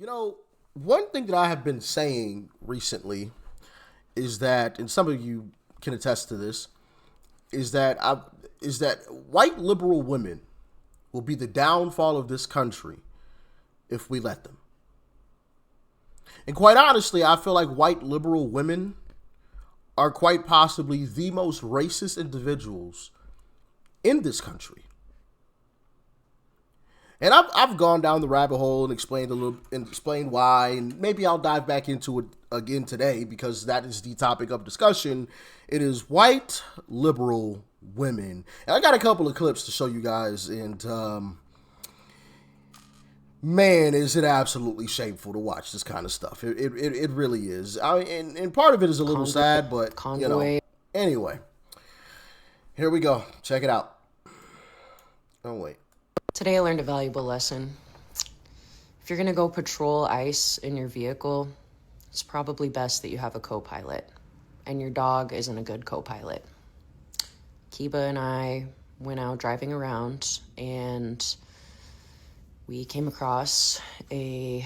You know, one thing that I have been saying recently is that, and some of you can attest to this, is that white liberal women will be the downfall of this country if we let them. And quite honestly, I feel like white liberal women are quite possibly the most racist individuals in this country. And I've gone down the rabbit hole and explained why, and maybe I'll dive back into it again today because that is the topic of discussion. It is white liberal women, and I got a couple of clips to show you guys. And man, is it absolutely shameful to watch this kind of stuff. It really is. And part of it is a little sad, but you know. Anyway, here we go. Check it out. Oh wait. Today I learned a valuable lesson. If you're gonna go patrol ICE in your vehicle, it's probably best that you have a co-pilot. And your dog isn't a good co-pilot. Kiba and I went out driving around and we came across a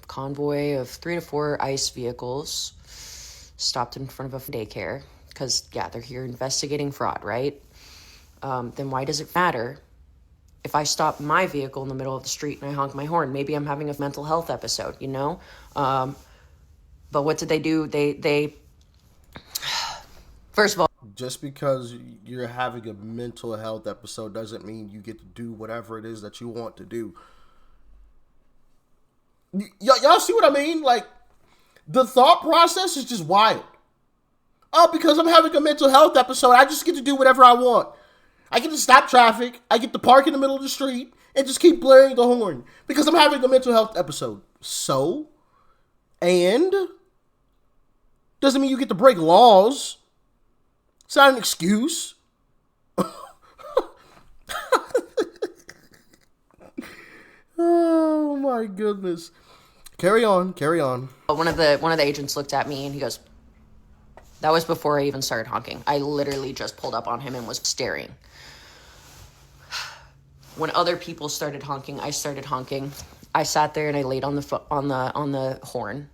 convoy of 3 to 4 ICE vehicles stopped in front of a daycare because, yeah, they're here investigating fraud, right? Then why does it matter if I stop my vehicle in the middle of the street and I honk my horn? Maybe I'm having a mental health episode, you know? But what did they do? They first of all, just because you're having a mental health episode doesn't mean you get to do whatever it is that you want to do. Y'all see what I mean? Like, the thought process is just wild. Oh, because I'm having a mental health episode, I just get to do whatever I want. I get to stop traffic. I get to park in the middle of the street and just keep blaring the horn because I'm having a mental health episode. So, and doesn't mean you get to break laws. It's not an excuse. Oh my goodness. Carry on. one of the agents looked at me and he goes, that was before I even started honking. I literally just pulled up on him and was staring. When other people started honking, I started honking. I sat there and I laid on the horn.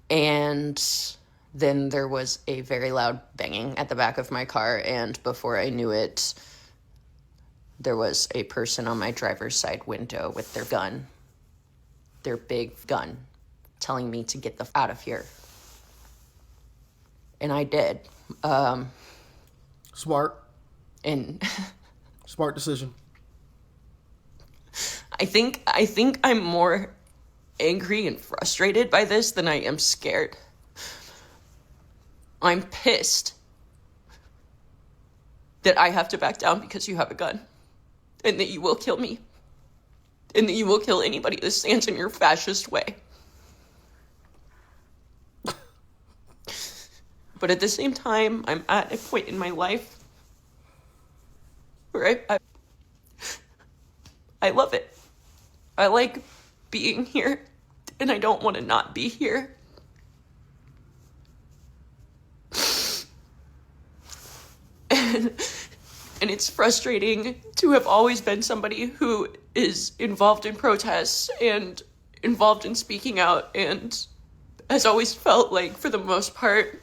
And then there was a very loud banging at the back of my car, and before I knew it, there was a person on my driver's side window with their big gun, telling me to get the out of here. And I did. Smart. And Smart decision. I think I'm more angry and frustrated by this than I am scared. I'm pissed that I have to back down because you have a gun, and that you will kill me, and that you will kill anybody that stands in your fascist way. But at the same time, I'm at a point in my life where I love it. I like being here, and I don't want to not be here. And it's frustrating to have always been somebody who is involved in protests and involved in speaking out, and has always felt like, for the most part...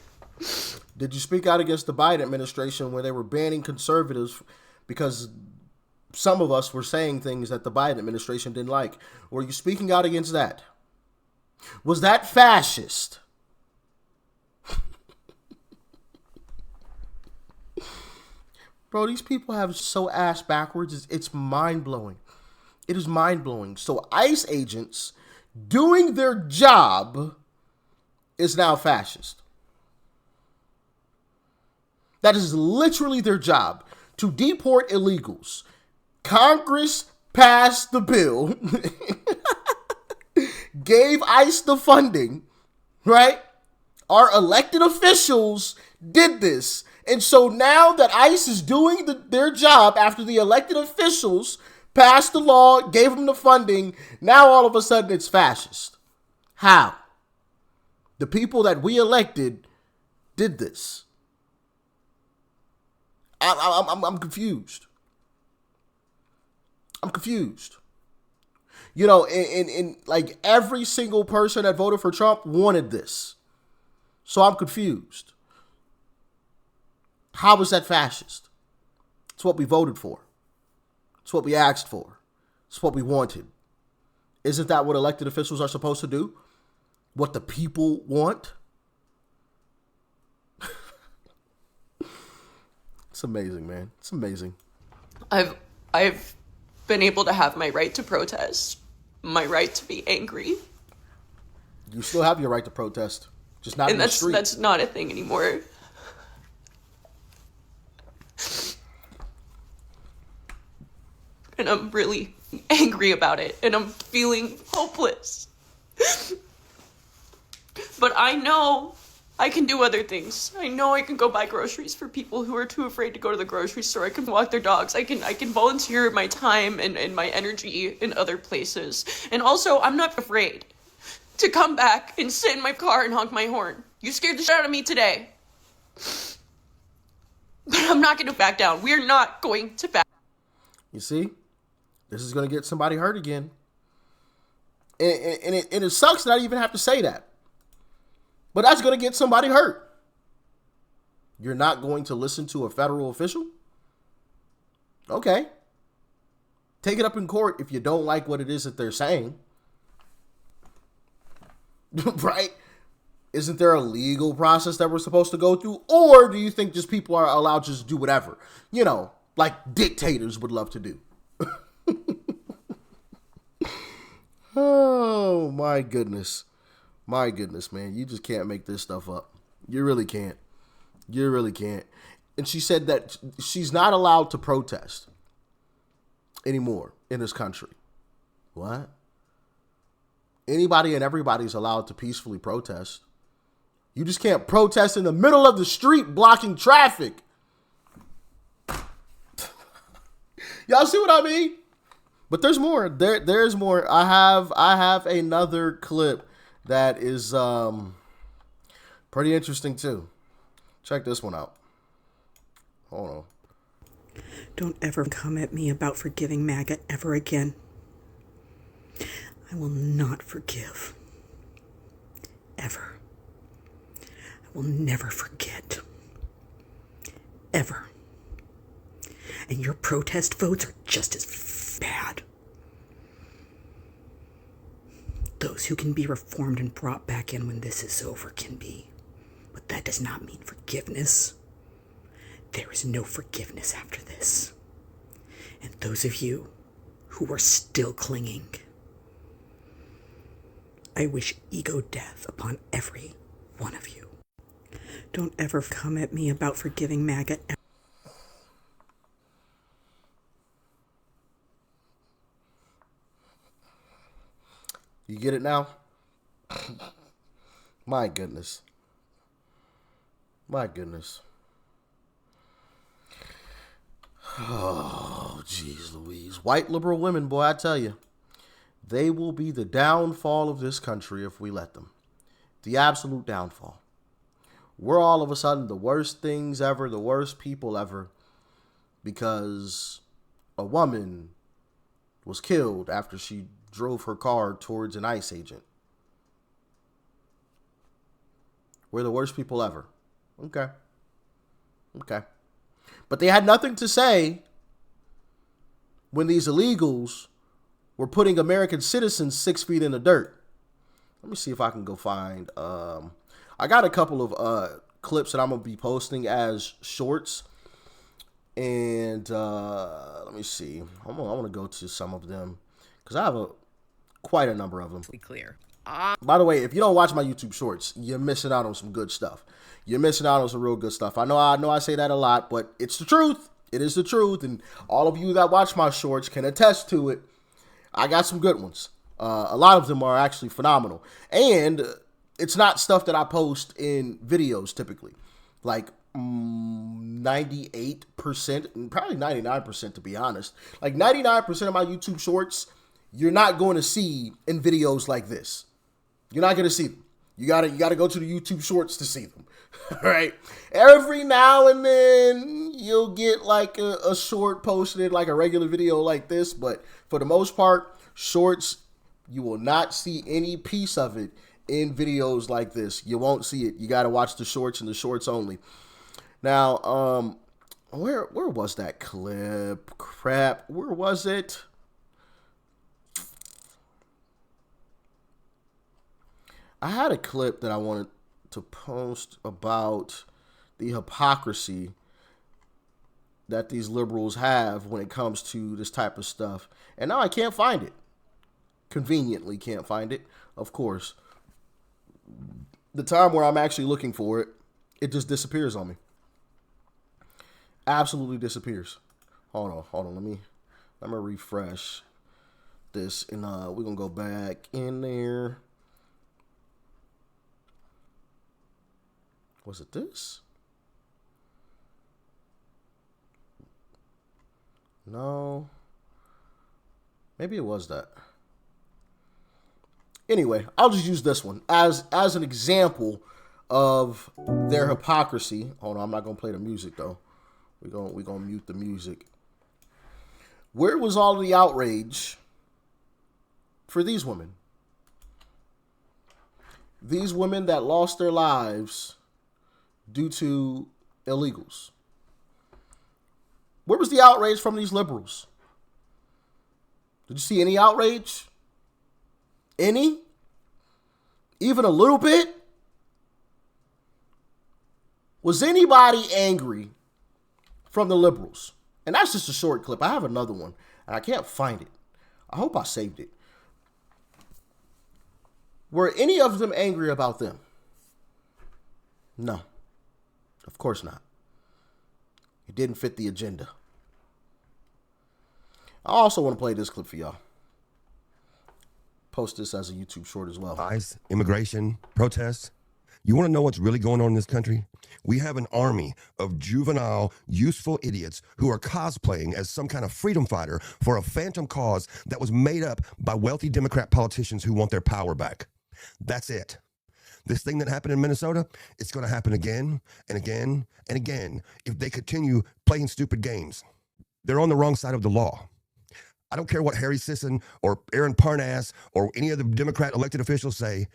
Did you speak out against the Biden administration where they were banning conservatives because some of us were saying things that the Biden administration didn't like? Were you speaking out against that? Was that fascist? Bro, these people have so ass backwards. It's mind-blowing. It is mind-blowing. So ICE agents doing their job is now fascist. That is literally their job, to deport illegals. Congress passed the bill, gave ICE the funding, right? Our elected officials did this. And so now that ICE is doing their job after the elected officials passed the law, gave them the funding, now all of a sudden it's fascist. How? The people that we elected did this. I'm confused. I'm confused. You know, and like every single person that voted for Trump wanted this. So I'm confused. How is that fascist? It's what we voted for. It's what we asked for. It's what we wanted. Isn't that what elected officials are supposed to do? What the people want? It's amazing, man. It's amazing. I've been able to have my right to protest, my right to be angry. You still have your right to protest, just not in the street. And that's not a thing anymore. And I'm really angry about it, and I'm feeling hopeless. But I know I can do other things. I know I can go buy groceries for people who are too afraid to go to the grocery store. I can walk their dogs. I can volunteer my time and my energy in other places. And also, I'm not afraid to come back and sit in my car and honk my horn. You scared the shit out of me today. But I'm not going to back down. We're not going to back. You see? This is going to get somebody hurt again. And it sucks that I even have to say that. But that's going to get somebody hurt. You're not going to listen to a federal official? Okay. Take it up in court if you don't like what it is that they're saying. Right? Isn't there a legal process that we're supposed to go through? Or do you think just people are allowed to just do whatever? You know, like dictators would love to do. Oh, my goodness. My goodness, man. You just can't make this stuff up. You really can't. You really can't. And she said that she's not allowed to protest anymore in this country. What? Anybody and everybody's allowed to peacefully protest. You just can't protest in the middle of the street blocking traffic. Y'all see what I mean? But there's more. There's more. I have another clip that is pretty interesting too. Check this one out. Hold on. Don't ever come at me about forgiving MAGA ever again. I will not forgive. Ever. I will never forget. Ever. And your protest votes are just as bad. Those who can be reformed and brought back in when this is over can be. But that does not mean forgiveness. There is no forgiveness after this. And those of you who are still clinging, I wish ego death upon every one of you. Don't ever come at me about forgiving MAGA. You get it now? My goodness. My goodness. Oh, jeez Louise. White liberal women, boy, I tell you. They will be the downfall of this country if we let them. The absolute downfall. We're all of a sudden the worst things ever, the worst people ever, because a woman was killed after she drove her car towards an ICE agent. We're the worst people ever. Okay. But they had nothing to say when these illegals were putting American citizens 6 feet in the dirt. Let me see if I can go find. I got a couple of clips that I'm going to be posting as shorts. And let me see. I want to go to some of them because I have quite a number of them. Be clear. By the way, if you don't watch my YouTube shorts, you're missing out on some good stuff. You're missing out on some real good stuff. I know I say that a lot, but it's the truth. It is the truth. And all of you that watch my shorts can attest to it. I got some good ones. A lot of them are actually phenomenal. And it's not stuff that I post in videos typically. Like 98%, probably 99% to be honest. Like 99% of my YouTube shorts, you're not going to see in videos like this. You're not going to see them. You gotta go to the YouTube shorts to see them. All right. Every now and then you'll get like a short posted, like a regular video like this. But for the most part, shorts You will not see any piece of it in videos like this. You won't see it. You got to watch the shorts and the shorts only. Now, where was that clip? Crap, where was it? I had a clip that I wanted to post about the hypocrisy that these liberals have when it comes to this type of stuff. And now I can't find it. Conveniently can't find it, of course. The time where I'm actually looking for it, it just disappears on me. Absolutely disappears. Hold on. Let me refresh this, and we're gonna go back in there. Was it this? No. Maybe it was that. Anyway, I'll just use this one as an example of their hypocrisy. Hold on, I'm not gonna play the music though. We're gonna mute the music. Where was all the outrage for these women? These women that lost their lives due to illegals. Where was the outrage from these liberals? Did you see any outrage? Any? Even a little bit? Was anybody angry from the liberals? And that's just a short clip. I have another one, and I can't find it. I hope I saved it. Were any of them angry about them? No. Of course not. It didn't fit the agenda. I also want to play this clip for y'all. Post this as a YouTube short as well. ICE, immigration, protests. You want to know what's really going on in this country? We have an army of juvenile, useful idiots who are cosplaying as some kind of freedom fighter for a phantom cause that was made up by wealthy Democrat politicians who want their power back. That's it. This thing that happened in Minnesota, it's going to happen again and again and again if they continue playing stupid games. They're on the wrong side of the law. I don't care what Harry Sisson or Aaron Parnas or any of the Democrat elected officials say.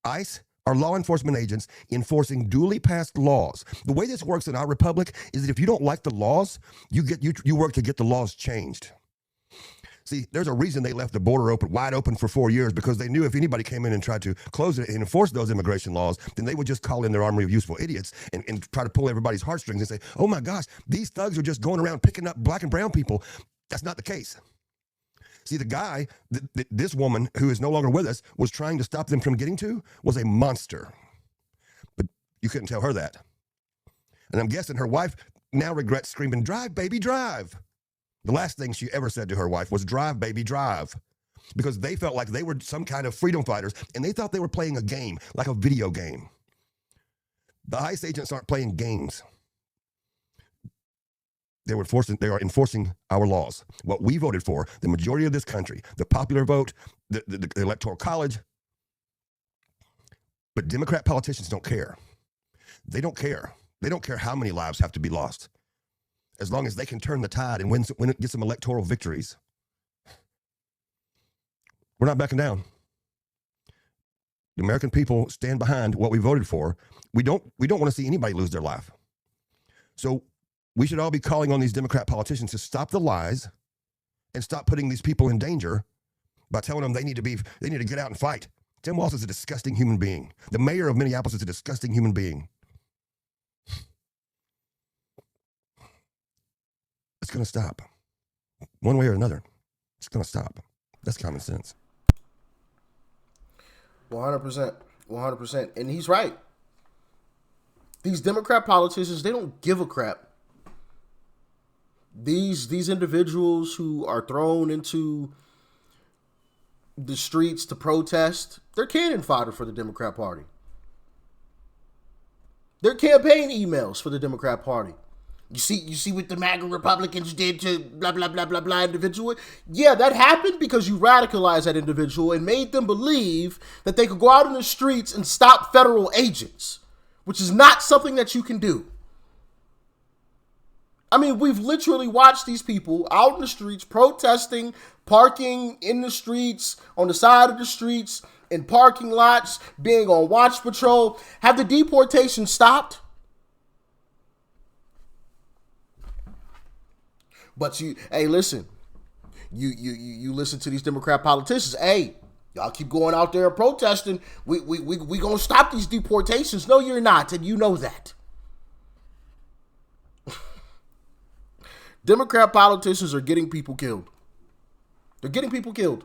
ICE are law enforcement agents enforcing duly passed laws. The way this works in our republic is that if you don't like the laws, you work to get the laws changed. See, there's a reason they left the border wide open for 4 years, because they knew if anybody came in and tried to close it and enforce those immigration laws, then they would just call in their army of useful idiots and try to pull everybody's heartstrings and say, oh my gosh, these thugs are just going around picking up black and brown people. That's not the case. See, the guy, this woman who is no longer with us, was trying to stop them from getting to, was a monster. But you couldn't tell her that. And I'm guessing her wife now regrets screaming, drive, baby, drive. The last thing she ever said to her wife was, drive, baby, drive. Because they felt like they were some kind of freedom fighters, and they thought they were playing a game, like a video game. The ICE agents aren't playing games. They are enforcing our laws. What we voted for, the majority of this country, the popular vote, the electoral college. But Democrat politicians don't care. They don't care. They don't care how many lives have to be lost, as long as they can turn the tide and get some electoral victories. We're not backing down. The American people stand behind what we voted for. We don't want to see anybody lose their life. So we should all be calling on these Democrat politicians to stop the lies and stop putting these people in danger by telling them they need to get out and fight. Tim Walz is a disgusting human being. The mayor of Minneapolis is a disgusting human being. It's going to stop. One way or another. It's going to stop. That's common sense. 100%. 100%. And he's right. These Democrat politicians, they don't give a crap. These individuals who are thrown into the streets to protest, they're cannon fodder for the Democrat Party. They're campaign emails for the Democrat Party. You see what the MAGA Republicans did to blah, blah, blah, blah, blah individual? Yeah, that happened because you radicalized that individual and made them believe that they could go out in the streets and stop federal agents, which is not something that you can do. I mean, we've literally watched these people out in the streets protesting, parking in the streets, on the side of the streets, in parking lots, being on watch patrol. Have the deportation stopped? But hey, listen, you listen to these Democrat politicians. Hey, y'all keep going out there protesting. We gonna stop these deportations. No, you're not, and you know that. Democrat politicians are getting people killed. They're getting people killed.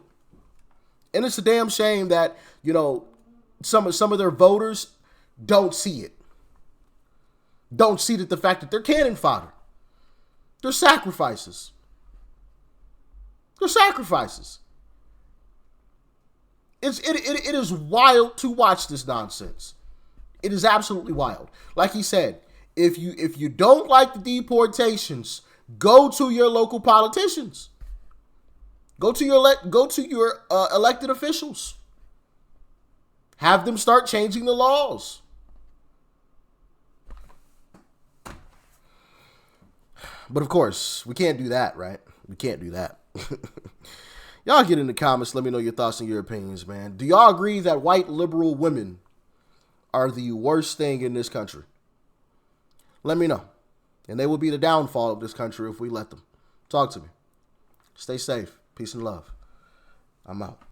And it's a damn shame that, you know, some of their voters don't see it. Don't see that the fact that they're cannon fodder. They're sacrifices. They're sacrifices. It is wild to watch this nonsense. It is absolutely wild. Like he said, if you don't like the deportations, go to your local politicians. Go to your elected officials. Have them start changing the laws. But of course, we can't do that, right? We can't do that. Y'all get in the comments. Let me know your thoughts and your opinions, man. Do y'all agree that white liberal women are the worst thing in this country? Let me know. And they will be the downfall of this country if we let them. Talk to me. Stay safe. Peace and love. I'm out.